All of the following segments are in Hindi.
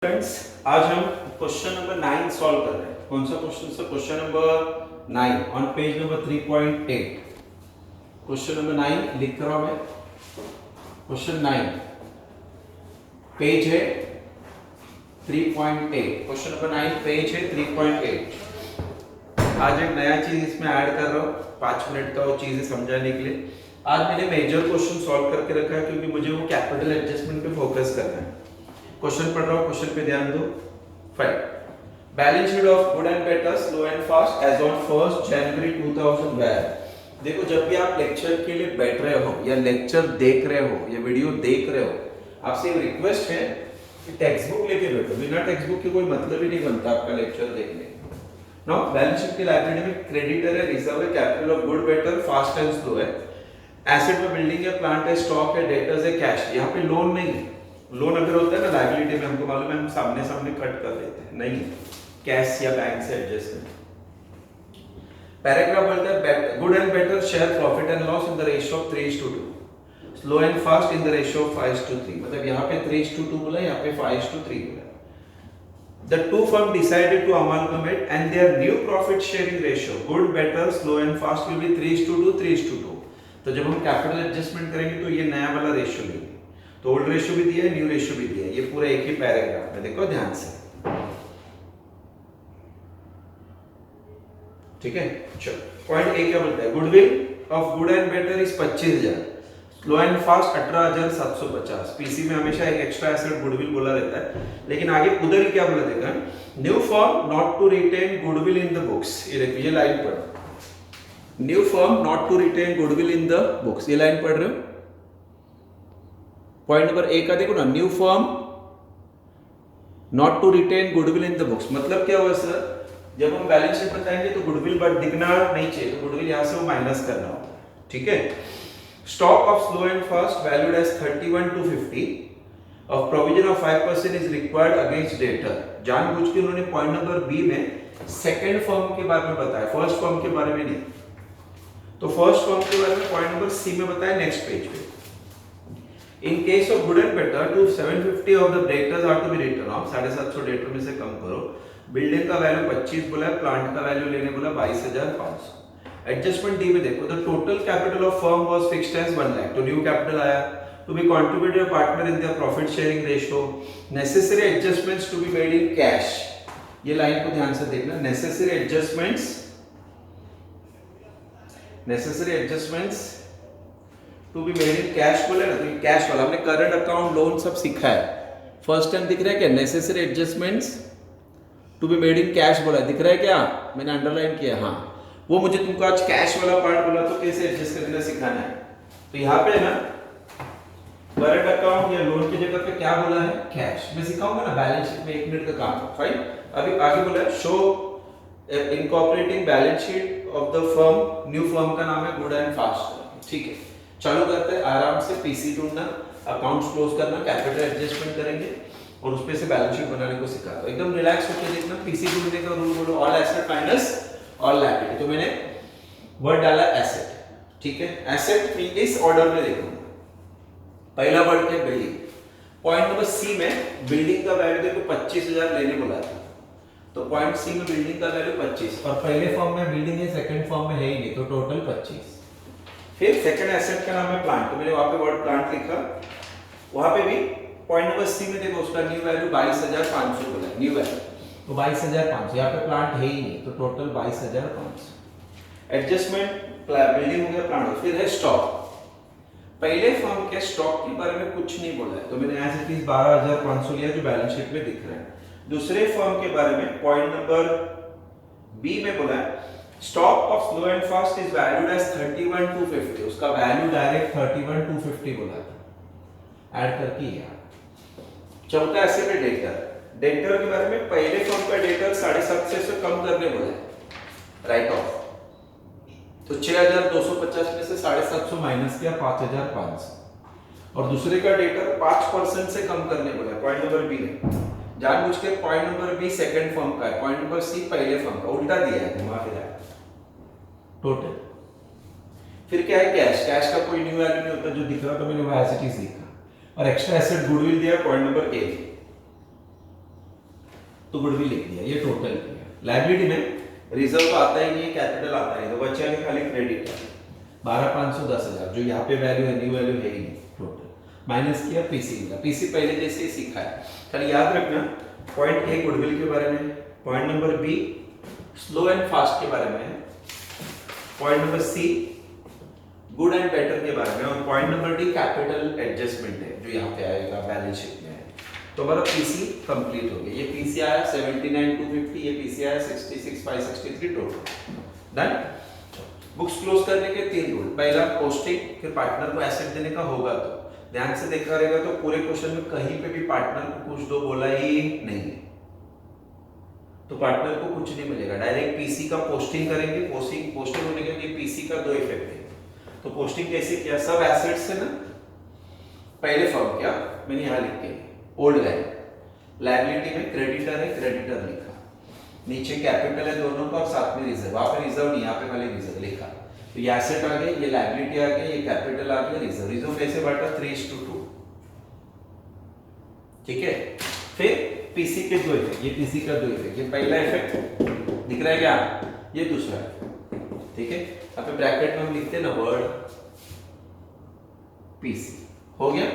फ्रेंड्स, आज हम क्वेश्चन नंबर 9 सॉल्व कर रहे हैं। कौन सा question? Question number 9 on page number 3.8। Question number 9 लिख रहा हूं मैं। क्वेश्चन 9 पेज है 3.8। क्वेश्चन नंबर 9 पेज है 3.8। आज एक नया चीज इसमें ऐड कर रहा हूं, 5 मिनट का वो चीजें समझाने के लिए। आज मैंने मेजर क्वेश्चन सॉल्व करके रखा है क्योंकि मुझे वो कैपिटल एडजस्टमेंट पे फोकस करना है। क्वेश्चन पढ़ रहा हूं, क्वेश्चन पे ध्यान दो। Five balance sheet of good and better slow and fast as on 1 January 2000 year. देखो, जब भी आप लेक्चर के लिए बैठ रहे हो या लेक्चर देख रहे हो या वीडियो देख रहे हो, आपसे एक रिक्वेस्ट है कि टेक्स्ट बुक लेके बैठो। बिना टेक्स्ट बुक के कोई मतलब ही नहीं बनता आपका लेक्चर देखने। नाउ बैलेंस शीट की लाइब्रेरी में क्रेडिटर है, रिजर्व है, capital of good better fast and slow है, एसेट में बिल्डिंग है, प्लांट है, स्टॉक है, डेटर्स है, कैश। यहाँ पे लोन नहीं है। लोन अगर होता है ना लायबिलिटी में, हमको मालूम है, हम सामने सामने कट कर देते हैं, नहीं कैश या बैंक से एडजस्टमेंट। पैराग्राफ बोलता है good and better share profit and loss in the ratio of 3:2, slow and fast in the ratio of 5:3। मतलब यहाँ पे 3:2 बोला, यहाँ पे 5:3 बोला। The two firms decided to amalgamate and their new profit sharing ratio good, better, slow and fast will be 3:2, 3:2। तो जब हम कैपिटल एडजस्टमेंट करेंगे तो ये नया वाला रेशियो लेंगे। तो ओल्ड रेशियो भी दिया है, न्यू रेशियो भी दिया है, ये पूरा एक ही पैराग्राफ में, देखो ध्यान से। ठीक है, चलो पॉइंट ए क्या बोलता है? Goodwill of good and better is 25,000, slow and fast 18,750। PC में हमेशा एक एक्स्ट्रा एसेट गुडविल बोला रहता है, लेकिन आगे उधर ही क्या बोला देखा, new firm not to retain goodwill in the books. ये देखो, ये लाइन पढ़ो, new firm not to retain goodwill in the books, ये लाइन पढ़ रहे हो। पॉइंट नंबर ए का देखो ना, new firm not to retain goodwill in the books. मतलब क्या हुआ सर? जब हम बैलेंस शीट बताएंगे तो गुडविल बट दिखना नहीं चाहिए, तो गुडविल यहां से वो माइनस करना होगा। ठीक है। Stock of slow and fast valued as 31,250 of provision of 5% is required against debtor. जानबूझ के उन्होंने पॉइंट नंबर बी में सेकंड फर्म के बारे में बताया, फर्स्ट फर्म के बारे में नहीं। तो फर्स्ट फर्म के बारे में पॉइंट नंबर सी में बताया नेक्स्ट पेज पे। In case of good and better, to 750 of the debtors are to be written off। 750 debtor में से कम करो। बिल्डिंग का वैल्यू 25 बोला है, प्लांट का वैल्यू लेने बोला 22,500। एडजस्टमेंट डी में देखो, the total capital of firm was fixed as 1 lakh. तो न्यू कैपिटल आया to be contributed partner in the profit sharing ratio. Necessary adjustments to be made in cash. ये लाइन को ध्यान से देखना, necessary adjustments to be made in cash बोले ना, तो कैश वाला हमने करंट अकाउंट लोन सब सीखा है। फर्स्ट टाइम दिख रहा है क्या? Necessary adjustments to be made in cash बोला, दिख रहा है क्या? मैंने अंडरलाइन किया। हाँ, वो मुझे तुमको आज कैश वाला पार्ट बोला तो कैसे एडजस्ट करना सिखाना है। तो यहाँ पे ना करंट अकाउंट या लोन की जगह पे क्या बोला है? कैश। मैं सिखाऊंगा ना बैलेंस शीट में, 1 मिनट का काम है। फाइन, अभी आगे बोला है show incorporating balance sheet of the firm. New firm का नाम है गुड एंड फास्ट। ठीक है, चालू करते हैं आराम से। पीसी ढूंढना, अकाउंट्स क्लोज करना, कैपिटल एडजस्टमेंट करेंगे और उसपे से बैलेंस शीट बनाने को सिखाता हूं। एकदम रिलैक्स होकर देखना। पीसी ढूंढने का रूल बोलो, all asset minus all liability. तो मैंने वर्ड डाला एसेट। ठीक है, एसेट इस ऑर्डर में देखो। पहला वर्ड क्या? बिल्डिंग। पॉइंट नंबर सी में बिल्डिंग का वैल्यू देखो 25,000 लेने बोला था, तो पॉइंट सी में बिल्डिंग का वैल्यू 25, और पहले फॉर्म में बिल्डिंग है, सेकंड फॉर्म में है ही नहीं, तो टोटल 25। फिर सेकंड एसेट का नाम है प्लांट, तो मैंने वहां पे वर्ड प्लांट लिखा। वहां पे भी पॉइंट नंबर सी में देखो, उसका न्यू वैल्यू 22,500 बोला, न्यू वैल्यू तो 22,500। यहाँ पे प्लांट है ही नहीं, तो टोटल 22,500। एडजस्टमेंट बिल्डिंग हो गया, प्लांट। फिर है स्टॉक। पहले फर्म के स्टॉक के बारे में कुछ नहीं बोला है, तो मैंने ऐसे 12,500 लिया जो बैलेंस शीट में दिख रहा है। दूसरे फर्म के बारे में पॉइंट नंबर बी में बोला है stock of slow and fast is valued as 31,250। उसका वैल्यू डायरेक्ट 31,250 बोला था, ऐड करके यार। चौथा एसेट है डेटर। डेटर के बारे में पहले फर्म का डेटर 750 से कम करने बोला है, राइट ऑफ। तो 6,250 में से 750 माइनस किया, 5,500। और दूसरे का डेटर 5% से कम करने बोला है, पॉइंट नंबर बी में। जानबूझ के point number B second firm का है, पॉइंट नंबर सी पहले फर्म का, उल्टा दिया है, घुमा फिरा टोटल। फिर क्या है? कैश। कैश का कोई न्यू वैल्यू नहीं होता, जो दिख रहा था मैंने वो एज इट इज लिखा। और एक्स्ट्रा एसेट गुडविल दिया, पॉइंट नंबर ए। तो गुडविल लिख दिया, ये टोटल किया। लायबिलिटी में रिजर्व तो आता ही नहीं है, कैपिटल आता है, तो बचा नहीं खाली क्रेडिट है 12,500 10,000, जो यहाँ पे वैल्यू है, न्यू वैल्यू है ही नहीं, टोटल माइनस किया, पीसी मिला। पीसी पहले जैसे ही सीखा है, खाली याद रखना पॉइंट ए गुडविल के बारे में, point number B slow and fast के बारे में है, point number C good and better के बारे में, और point number D capital adjustment है जो यहाँ पे आएगा बैलेंस शीट में है। तो हमारा पीसी कंप्लीट हो गया। ये पीसी आया 79,250, ये पीसी आया 66,563 टोटल डन। बुक्स क्लोज करने के 3 रूल, पहला पोस्टिंग, फिर पार्टनर को एसेट देने का होगा तो ध्यान से देखा रहेगा तो पूरे क्वेश्चन में कहीं पे भी पार्टनर को कुछ दो बोला ही नहीं है, तो पार्टनर को कुछ नहीं मिलेगा। डायरेक्ट पीसी का पोस्टिंग करेंगे, पोस्टिंग होने के लिए पीसी का 2 इफेक्ट है। तो पोस्टिंग कैसे किया, सब एसेट्स है ना, पहले फॉर्म किया मैंने यहाँ लिख के ओल्ड वैल्यू, लायबिलिटी में क्रेडिटर है, क्रेडिटर लिखा, नीचे कैपिटल है दोनों का और साथ में रिजर्व, वहां पे रिजर्व नहीं, यहाँ पे खाली रिजर्व लिखा। तो ये एसेट आ गए, ये लायबिलिटी आ गई, ये कैपिटल आ गया, रिजर्व। रिजर्व कैसे बांटा 3:2, ठीक है। फिर पीसी के 2 इफेक्ट, ये पीसी का 2 इफेक्ट, ये पहला इफेक्ट दिख रहा है क्या, ये दूसरा इफेक्ट, ठीक है। अब पे ब्रैकेट में हम लिखते हैं ना वर्ड पीसी, हो गया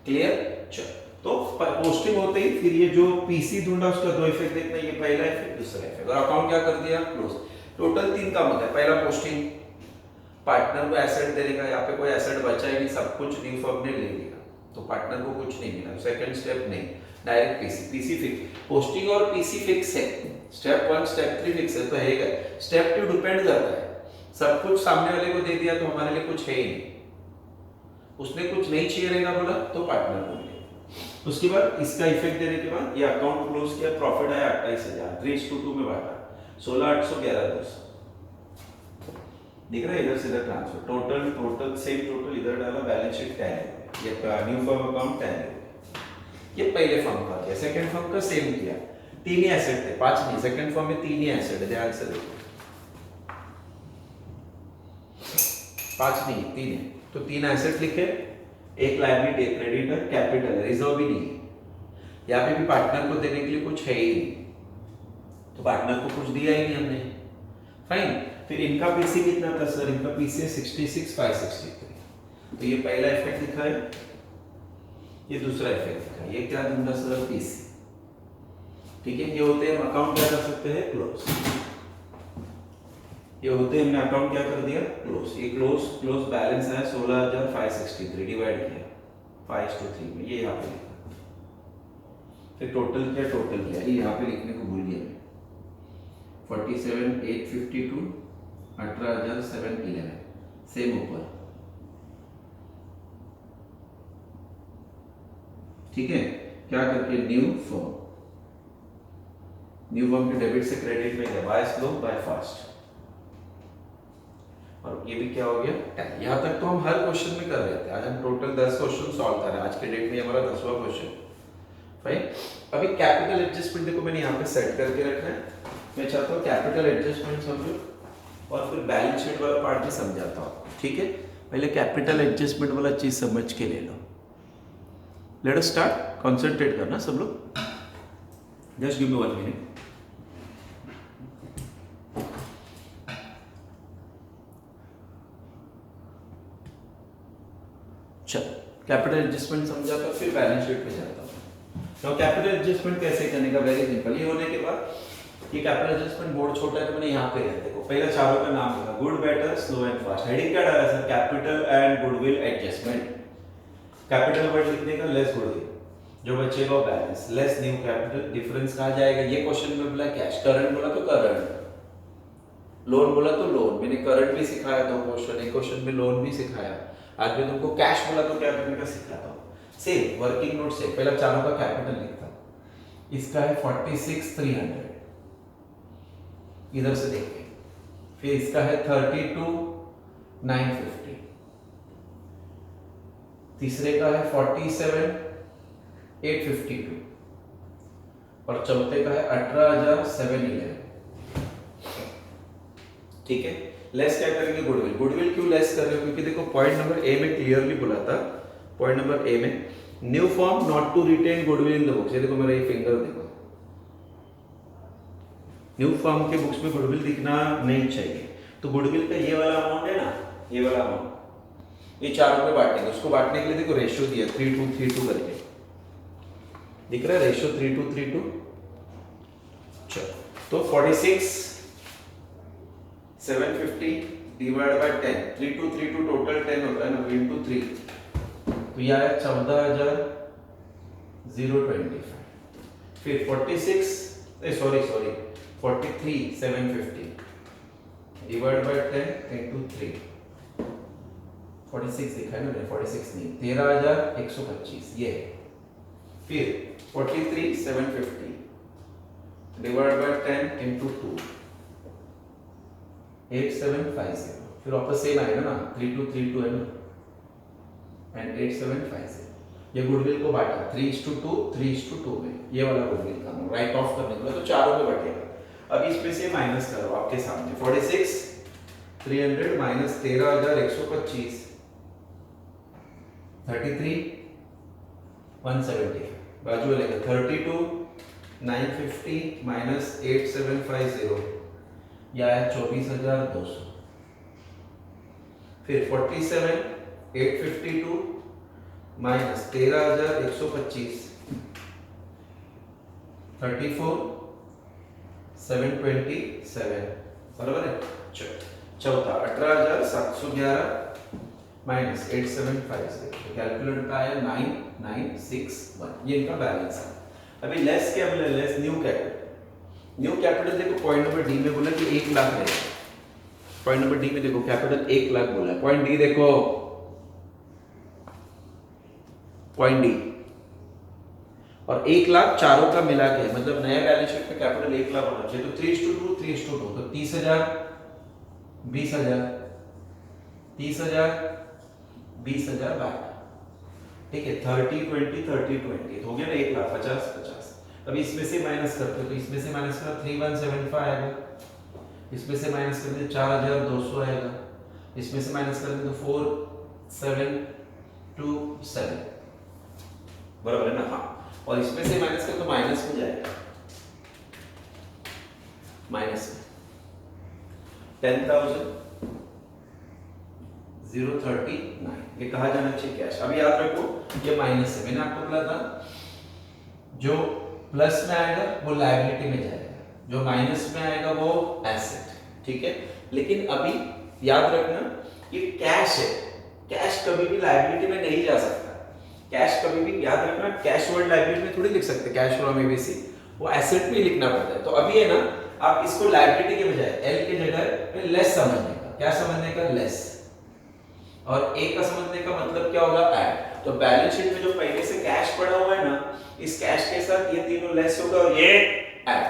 क्लियर। चलो तो पोस्टिंग होते ही फिर ये जो पीसी ढूंढा उसका 2 इफेक्ट देखना, ये पहला इफेक्ट दूसरा इफेक्ट, और अकाउंट क्या कर दिया क्लोज। टोटल 3 काम होता है, पहला पोस्टिंग, पार्टनर को एसेट देने का, यहाँ पे कोई एसेट बचा ही नहीं, सब कुछ न्यू फर्म ने ले लिया तो पार्टनर को कुछ नहीं मिला। सेकंड स्टेप नहीं, direct PC, PC fix, posting और पीसी फिक्स है, स्टेप 1 स्टेप 3 फिक्स है, तो है स्टेप 2 डिपेंड करता है। सब कुछ सामने वाले को दे दिया तो हमारे लिए कुछ है ही नहीं, उसने कुछ नहीं चाहिए रहेगा बोला तो पार्टनर को मिलेगा। उसके बाद इसका इफेक्ट देने के बाद ये अकाउंट क्लोज किया, प्रॉफिट आया 28,000, 3:2 में बांटा, 16,811 200 दिख रहा है, इधर से इधर ट्रांसफर, टोटल सेम टोटल इधर डाला, बैलेंस शीट 10, ये न्यू फर्म अकाउंट 10, ये पहले फर्म का किया। सेकंड फर्म का सेम किया, 3 ही एसेट थे, 5 नहीं, सेकंड फर्म में 3 ही एसेट है, ध्यान से देखो, 5 नहीं 3 है, तो 3 एसेट लिखे, एक लायबिलिटी, एक क्रेडिटर, कैपिटल है, रिजर्व भी नहीं है। यहाँ पे भी पार्टनर को देने के लिए कुछ है ही नहीं, तो पार्टनर को कुछ दिया ही नहीं हमने, फाइन। फिर इनका पीसी कितना था सर, इनका पीसी 66,563, तो ये पहला इफेक्ट दिखा है, ये दूसरा इफेक्ट दिखा है, ये क्या दूंगा सर पीसी, ठीक है। ये होते हैं हम अकाउंट क्या कर सकते हैं क्लोज, ये होते हैं हमने अकाउंट क्या कर दिया क्लोज। ये क्लोज बैलेंस है 16,563, डिवाइड किया 5:3 में, ये यहाँ पे लिखा, फिर टोटल किया, ये यहाँ पे लिखने को भूल गया मैं, 47,852, 18,711, सेम ऊपर, ठीक है। क्या करके न्यू फॉर्म के डेबिट से क्रेडिट में गया, बाय स्लो बाय फास्ट, और ये भी क्या हो गया। यहाँ तक तो हम हर क्वेश्चन में कर रहे थे, आज हम टोटल 10 क्वेश्चन सॉल्व कर रहे हैं, आज के डेट में हमारा 10वां क्वेश्चन, फाइन। अभी कैपिटल एडजस्टमेंट देखो मैंने यहाँ पे सेट करके रखना है, मैं चाहता हूँ कैपिटल एडजस्टमेंट समझो और फिर बैलेंस शीट वाला पार्ट भी समझाता हूँ, ठीक है। पहले कैपिटल एडजस्टमेंट वाला चीज समझ के ले लो। लेट अस स्टार्ट, कंसंट्रेट करना सब लोग, जस्ट गिव मी 1 मिनट। चलो कैपिटल एडजस्टमेंट समझा तो फिर बैलेंस शीट पे जाता हूँ। तो कैपिटल एडजस्टमेंट कैसे करने का, वेरी सिंपल। ये होने के बाद ये कैपिटल एडजस्टमेंट बोर्ड छोटा है तो मैंने यहाँ पे देखो पहला चारों का नाम लिखा, good better slow and fast. Heading क्या डाला sir, capital and goodwill adjustment. Capital word लिखने का लेस गुडविल, जो बचेगा वो balance, less new capital, difference कहाँ जाएगा। ये क्वेश्चन में बोला कैश, करंट बोला तो करंट, लोन बोला तो लोन। मैंने करंट भी सिखाया था क्वेश्चन, एक क्वेश्चन में लोन भी सिखाया। आज मैं तुमको कैश बोला तो क्या करने का सिखाता हूँ, सेम वर्किंग नोट से पहला चारों का कैपिटल लिखता हूँ। इसका है 46,300, इधर से देखिए। फिर इसका है 32,950, तीसरे का है 47,852 और चौथे का है 18,711। ठीक है, लेस क्या करेंगे, गुडविल। गुडविल क्यों लेस कर रहे हो, क्योंकि देखो पॉइंट नंबर ए में क्लियरली बोला था, पॉइंट नंबर ए में new firm not to retain goodwill in the books. ये देखो मेरा ये फिंगर देखो, न्यू फॉर्म के बुक्स में गुडविल दिखना नहीं चाहिए। तो गुडविल का ये वाला अमाउंट है ना, ये वाला अमाउंट, ये चारों में बांटेंगे। उसको बांटने के लिए देखो रेशियो दिया 3:2 करके, दिख रहा है रेशियो 3:2। चलो तो 46 750 डिवाइड बाय 10, 3:2 टोटल 10 होता है ना, इंटू 3, तो यह है 14,025। फिर 43 750 डिवाइड बाय 10 इंटू 3, 46 दिखा है ना, 46 नहीं, 13,125 ये। फिर 43 750 डिवाइड बाय 10 इंटू 2, 8750। फिर वापस सेम आएगा ना, 3232 है ना, एंड 8750। ये गुडविल को बांटा 3:2 3:2 में, ये वाला गुडविल का राइट ऑफ करने के बाद तो चारों में बटेगा। अब इसमें से माइनस करो आपके सामने, 46 300 माइनस 13,125, 33 170 बाजू वाले का 32 950 माइनस 8750, यह है 24,200। फिर 47 852 माइनस 13,125, 34 727, बराबर है। चौथा 18,711 माइनस 8750, कैलकुलेटर का है 9961, ये इनका बैलेंस है। अभी लेस क्या बोला, less new capital. New capital देखो पॉइंट नंबर डी में बोला कि 1 लाख है, पॉइंट नंबर डी में देखो कैपिटल 1 लाख बोला है, पॉइंट डी देखो, पॉइंट डी, और 1 लाख चारों का मिला के, मतलब नया बैलेंस शीट में कैपिटल 1 लाख होना चाहिए। तो 3:2 3:2 तो 30,000 20,000 30,000 20,000 बांट, ठीक है। 30 20 30 20 हो गया ना, 1 लाख 50 50। अब इसमें से माइनस करते तो इसमें से माइनस करा 3175 आएगा, इसमें से माइनस करते 4,200 आएगा, इसमें से माइनस करते तो 4727, बराबर है ना। हाँ, और इसमें से माइनस कर तो माइनस में जाएगा, माइनस में 10,039, ये कहा जाना चाहिए कैश। अभी याद रखो ये माइनस है, मैंने आपको बोला था जो प्लस में आएगा वो लायबिलिटी में जाएगा, जो माइनस में आएगा वो एसेट, ठीक है। लेकिन अभी याद रखना ये कैश है, कैश कभी भी लायबिलिटी में नहीं जा सकता। कैश कभी भी, याद रखना, कैश वर्ड लायबिलिटी में थोड़ी लिख सकते, कैश फ्रॉम एबीसी, वो एसेट में लिखना पड़ता है। तो अभी है ना, आप इसको लायबिलिटी के बजाय एल के जगह पे लेस समझने का, क्या समझने का, लेस, और ए का समझने का मतलब क्या होगा, ऐड। तो बैलेंस शीट में जो पहले से कैश पड़ा हुआ है ना, इस कैश के साथ ये तीनों लेस होगा और ये ऐड।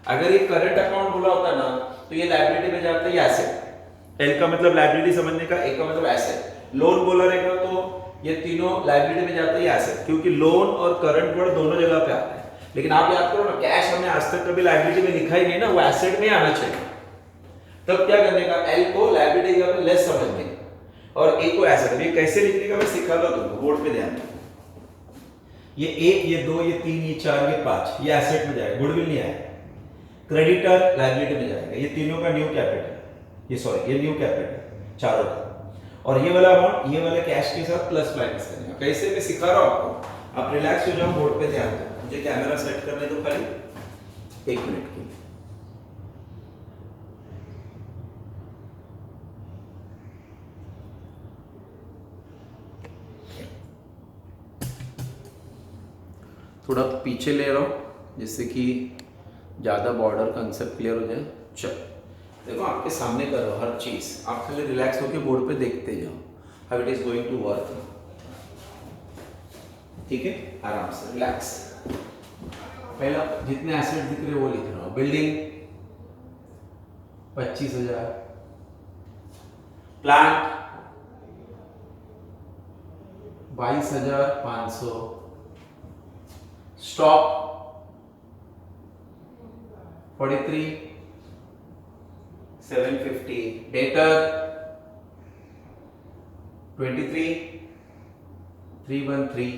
अगर ये करंट अकाउंट बोला होता ना तो ये लायबिलिटी में जाता है, एसेट। एल का मतलब लायबिलिटी समझने का, ए का मतलब एसेट। लोन बोला रहेगा तो ये तीनों लायबिलिटी में जाता है, एसेट, क्योंकि लोन और करंट वर्ड दोनों जगह पे आता है। लेकिन आप याद करो ना, कैश हमने आज तक कभी लायबिलिटी में लिखा ही नहीं ना, वो एसेट में आना चाहिए। तब क्या करने का, एल को लायबिलिटी का लेस समझने का और ए को एसेट। ये कैसे लिखने का मैं सिखा दो तुमको, बोर्ड पे ध्यान दो। ये 1 ये 2 ये 3 ये 4 ये 5 ये एसेट में जाएगा, गुडविल नहीं आएगा। क्रेडिटर लायबिलिटी में जाएगा, ये तीनों का न्यू कैपिटल, ये सॉरी ये न्यू कैपिटल चारों का। और ये वाला अमाउंट ये वाला कैश के साथ प्लस माइनस करना। कैसे मैं सिखा रहा हूं आपको, आप रिलैक्स हो जाओ, बोर्ड पे ध्यान दो। मुझे कैमरा सेट करने दो खाली 1 मिनट के लिए। थोड़ा पीछे ले रहा हूं जिससे कि ज़्यादा बॉर्डर कंसेप्ट क्लियर हो जाए। चलो देखो आपके सामने करो हर चीज़, आप खाली रिलैक्स होकर बोर्ड पे देखते जाओ how it is going to work, ठीक है। आराम से रिलैक्स। पहला जितने एसेट दिख रहे वो लिख रहा हूँ। Building 25,000, plant 22,500, stock 43,750, debtor 23,313।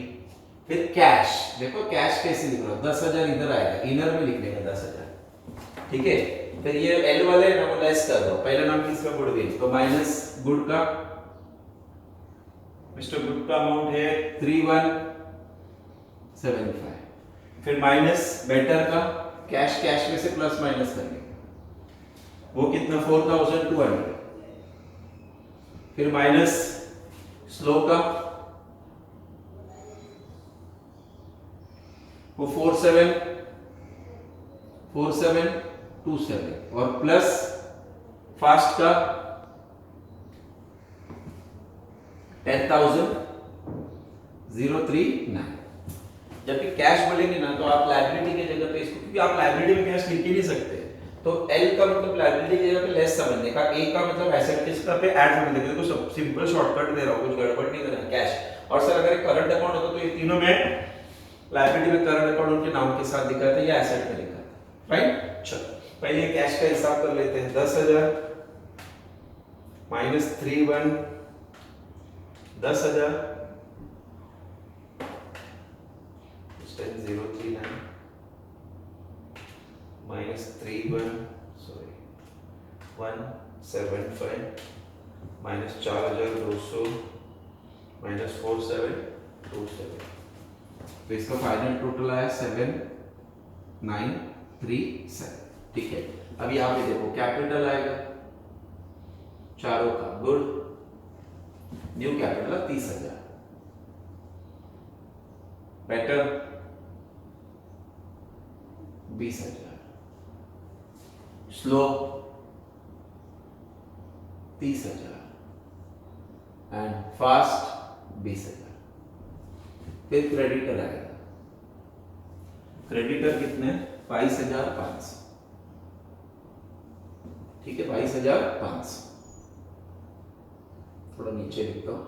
फिर कैश, देखो कैश कैसे लिख रहा हूं, 10,000 इधर आएगा, इनर में लिख लेगा 10,000, ठीक है। फिर ये एल वाले है ना वो लेस कर दो, पहला नाम किसका, गुडविल, तो माइनस गुड का, मिस्टर गुड का अमाउंट है 3175, फिर माइनस बेटर का, कैश कैश में से प्लस माइनस करेंगे, वो कितना 4200, फिर माइनस स्लो का, वो 4727 और प्लस फास्ट का 10,039। जबकि कैश बोलेंगे ना तो आप लायबिलिटी की जगह पे इसको, क्योंकि आप लायबिलिटी में कैश लिख ही नहीं सकते, तो एल का मतलब लायबिलिटी की जगह पे लेस समझने का, ए का मतलब एसेट के जगह पे ऐड समझने का। देखो सब सिंपल शॉर्टकट दे रहा हूं, कुछ गड़बड़ नहीं करना, कैश। और सर अगर करंट अकाउंट होता तो ये तीनों में लायबिलिटी में करंट अकाउंट उनके नाम के साथ दिखाता है या एसेट में दिखाता है, राइट। चलो पहले कैश का हिसाब कर लेते हैं। 10,000 minus 31 10,000 10039 minus 31 sorry 175 minus 4,200 minus 4727, तो इसका फाइनल टोटल आया 7937, ठीक है। अब यहाँ पे देखो कैपिटल आएगा चारों का, good, new capital 30,000, better 20,000, slow 30,000 and fast 20,000। फिर क्रेडिटर आएगा, क्रेडिटर कितने 22,500, ठीक है 22,500, थोड़ा नीचे लिखता हूं,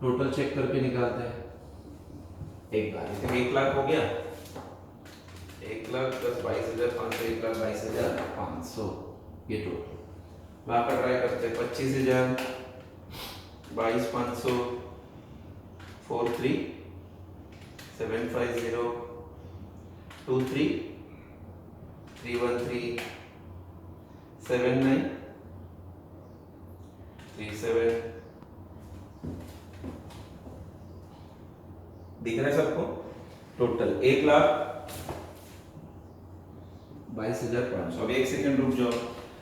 टोटल चेक करके निकालते हैं एक बार। 1 लाख हो गया, 1 लाख प्लस 22,500, 1,22,500 ये टोटल। वहां पर ट्राई करते हैं 25,000 22,500 43 750 23 313 79 37। दिख रहा है सबको? टोटल 1,22,500। अब एक सेकंड रुक जाओ।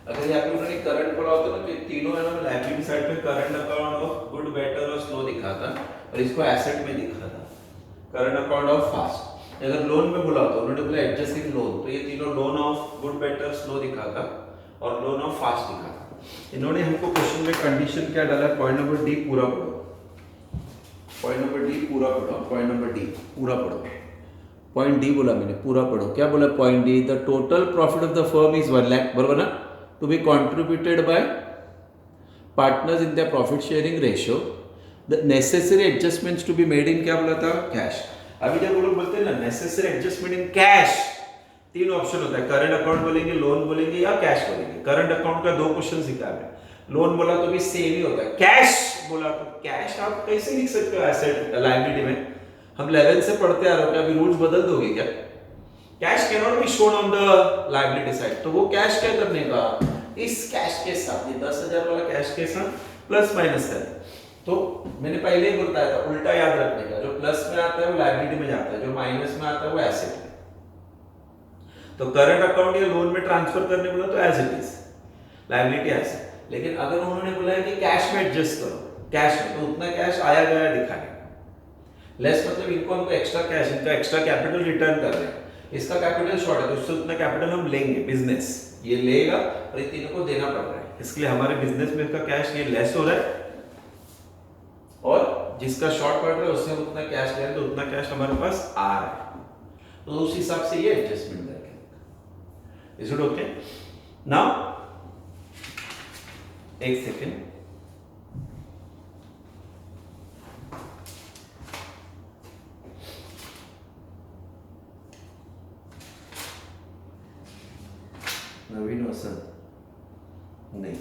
अगर यहाँ पे उन्होंने करंट बोला होता ना, तो तीनों है ना, लायबिलिटी साइड पे current account of good better और स्लो दिखा था और इसको एसेट में दिखा था करंट अकाउंट ऑफ फास्ट। अगर लोन में बोला होता, उन्होंने बोला एडजस्टिंग लोन, तो ये तीनों loan of good better slow दिखा था और लोन ऑफ फास्ट दिखा था। इन्होंने हमको क्वेश्चन में कंडीशन क्या डाला, पॉइंट नंबर डी पूरा पढ़ो, पॉइंट नंबर डी पूरा पढ़ो, पॉइंट नंबर डी पूरा पढ़ो, पॉइंट डी बोला मैंने, पूरा पढ़ो। क्या बोला point D, the total profit of the firm is 1 lakh, बराबर ना, to be contributed by partners in the profit sharing ratio, the necessary adjustments to be made in, क्या बोला था, कैश। अभी जब वो लोग बोलते हैं ना नेसेसरी एडजस्टमेंट इन कैश, तीन ऑप्शन होता है, करंट अकाउंट बोलेंगे, लोन बोलेंगे या कैश बोलेंगे। करंट अकाउंट का 2 क्वेश्चन सीखा है, लोन बोला तो भी सेम ही होता है, कैश बोला तो कैश आप कैसे लिख सकते हो एसेट लायबिलिटी में, हम 11 से पढ़ते आ रहे हो, क्या अभी रूल्स बदल दोगे क्या? Cash can not be shown on the liability side, तो वो कैश क्या करने का, इस कैश के साथ, ये 10,000 वाला कैश के साथ प्लस माइनस करें। तो मैंने पहले ही बताया था, उल्टा याद रखने का, जो प्लस में आता है वो लायबिलिटी में जाता है, जो माइनस में आता है वो एसेट में। तो करंट अकाउंट या लोन में ट्रांसफर करने बोला तो as it is liability asset, लेकिन अगर उन्होंने बोला है कि कैश में एडजस्ट करो, कैश में, तो उतना कैश आया गया दिखाने, लेस मतलब इनको हमको एक्स्ट्रा कैश, इनका एक्स्ट्रा कैपिटल रिटर्न कर रहे हैं, इसका कैपिटल शॉर्ट है तो उससे उतना कैपिटल हम लेंगे, बिजनेस ये लेगा और ये तीनों को देना पड़ रहा है, इसलिए हमारे बिजनेस में का कैश ये लेस हो रहा है और जिसका शॉर्ट पड़ रहा है उससे हम उतना कैश ले रहे हैं, तो उतना कैश हमारे पास आ रहा है, तो उस हिसाब से ये एडजस्टमेंट करेंगे। Is it okay? नाउ एक सेकेंड, नवीन वसंत नहीं,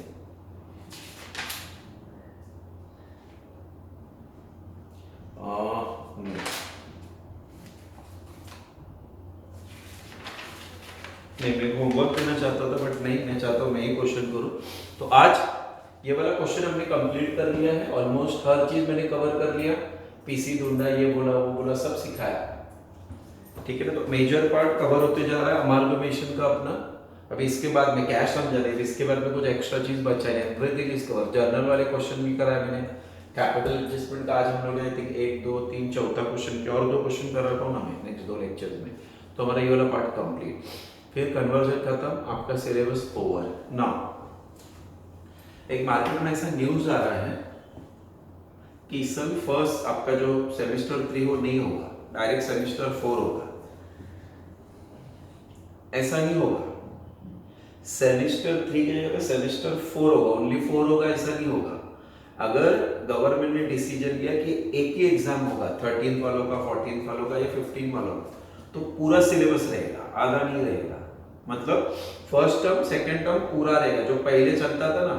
नहीं नहीं, मैं होमवर्क करना चाहता था बट नहीं, मैं चाहता हूँ मैं ही क्वेश्चन करूँ। तो आज ये वाला क्वेश्चन हमने कंप्लीट कर लिया है, ऑलमोस्ट हर चीज मैंने कवर कर लिया, पीसी ढूंढा, ये बोला वो बोला, सब सिखाया, ठीक है ना। तो मेजर पार्ट कवर होते जा रहा है अमालगमेशन का अपना। अभी इसके बाद में कैश समझा रहे, इसके बाद में कुछ एक्स्ट्रा चीज बचा है, एवरीथिंग इज कवर। जर्नल वाले क्वेश्चन भी कराया मैंने, कैपिटल एडजस्टमेंट का आज हम लोग आई थिंक 1 2 3 चौथा क्वेश्चन किया, और 2 क्वेश्चन कर रखा हूँ ना मैं नेक्स्ट 2 लेक्चर्स में। तो हमारा ये वाला पार्ट कंप्लीट, फिर कन्वर्जन खत्म, आपका सिलेबस ओवर। नाउ एक मार्केट में ऐसा न्यूज आ रहा है कि इस साल फर्स्ट आपका जो सेमेस्टर 3 वो नहीं होगा, डायरेक्ट सेमेस्टर 4 होगा। ऐसा नहीं होगा, सेमेस्टर 3 की जगह सेमेस्टर 4 होगा, ओनली 4 होगा, ऐसा नहीं होगा। अगर गवर्नमेंट ने डिसीजन किया कि एक ही एग्जाम होगा 13 वालों का, 14 वालों का या 15 वालों का, तो पूरा सिलेबस रहेगा, आधा नहीं रहेगा। मतलब फर्स्ट टर्म सेकंड टर्म पूरा रहेगा। जो पहले चलता था ना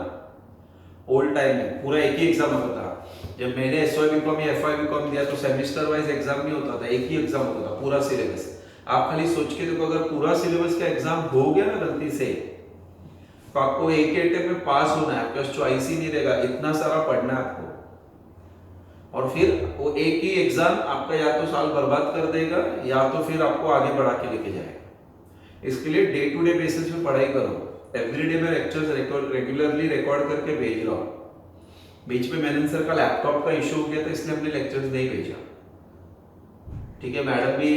ओल्ड टाइम में, पूरा एक ही एग्जाम होता था। जब मैंने एसवाई बीकॉम या एफवाई बीकॉम दिया तो सेमेस्टर वाइज एग्जाम नहीं होता था, एक ही एग्जाम होता था पूरा सिलेबस। आप खाली सोच के देखो, अगर पूरा सिलेबस का एग्जाम हो गया ना गलती से, तो आपको एक अटेम्प्ट में पास होना है, आपके पास चॉइस ही नहीं रहेगा, इतना सारा पढ़ना है आपको। और फिर वो एक ही एग्जाम आपका या तो साल बर्बाद कर देगा या तो फिर आपको आगे बढ़ा के लेके जाएगा। इसके लिए डे टू डे बेसिस पे पढ़ाई करो। एवरीडे में लेक्चर्स रेगुलरली रिकॉर्ड करके भेज रहा हूँ। बीच में मैंने सर का लैपटॉप का इशू हो गया था, इसलिए हमने लेक्चर्स नहीं भेजा, ठीक है। मैडम भी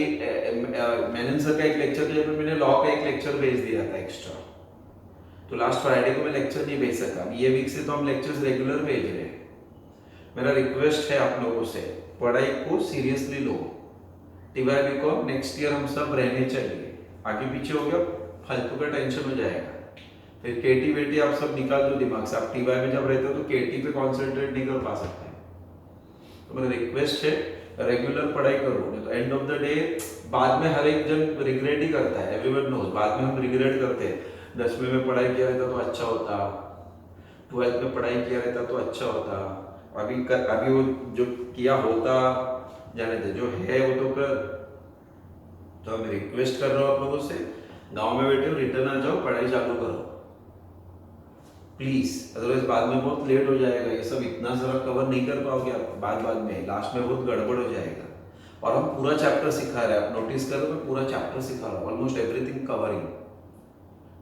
मैनन सर का एक लेक्चर दिया, मैंने लॉ का एक लेक्चर भेज दिया था एक्स्ट्रा, तो लास्ट फ्राइडे को मैं लेक्चर नहीं भेज सका। ये वीक से तो हम लेक्चर्स रेगुलर भेज रहे हैं। मेरा रिक्वेस्ट है आप लोगों से, पढ़ाई को सीरियसली लो। टीवाई बीकॉम नेक्स्ट ईयर हम सब रहने चाहिए, आगे पीछे हो गया फालतू का टेंशन हो जाएगा। फिर केटी वेटी आप सब निकाल दो दिमाग से। आप टीवाई में जब रहते हो तो केटी पे कॉन्सेंट्रेट नहीं कर पा सकते। तो मेरा रिक्वेस्ट है रेगुलर पढ़ाई करो, नहीं तो एंड ऑफ द डे बाद में हर एक जन रिग्रेट ही करता है। एवरीवन नोज, बाद में हम रिग्रेट करते हैं, 10वीं में पढ़ाई किया रहता तो अच्छा होता, 12th में पढ़ाई किया रहता तो अच्छा होता। अभी वो जो किया होता जाने दे, जो है वो तो कर। तो मैं रिक्वेस्ट कर रहा हूँ आप लोगों से, गांव में बैठे हो रिटर्न आ जाओ, पढ़ाई चालू करो प्लीज, अदरवाइज बाद में बहुत लेट हो जाएगा। ये सब इतना सारा कवर नहीं कर पाओगे आप बाद में, लास्ट में बहुत गड़बड़ हो जाएगा। और हम पूरा चैप्टर सिखा रहे हैं, आप नोटिस करो मैं पूरा चैप्टर सिखा रहा हूँ, ऑलमोस्ट एवरीथिंग कवरिंग।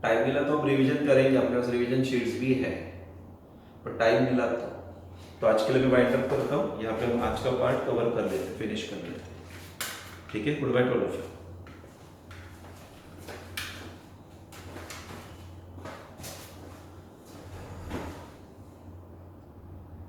टाइम मिला तो हम रिवीजन करेंगे, अपने पास रिवीजन शीट्स भी है, पर टाइम मिला तो आज के लिए मैं वाइंड अप करता हूँ। यहाँ पे हम आज का पार्ट कवर कर लेते हैं, फिनिश कर लेते हैं, ठीक है। Good by two all of you.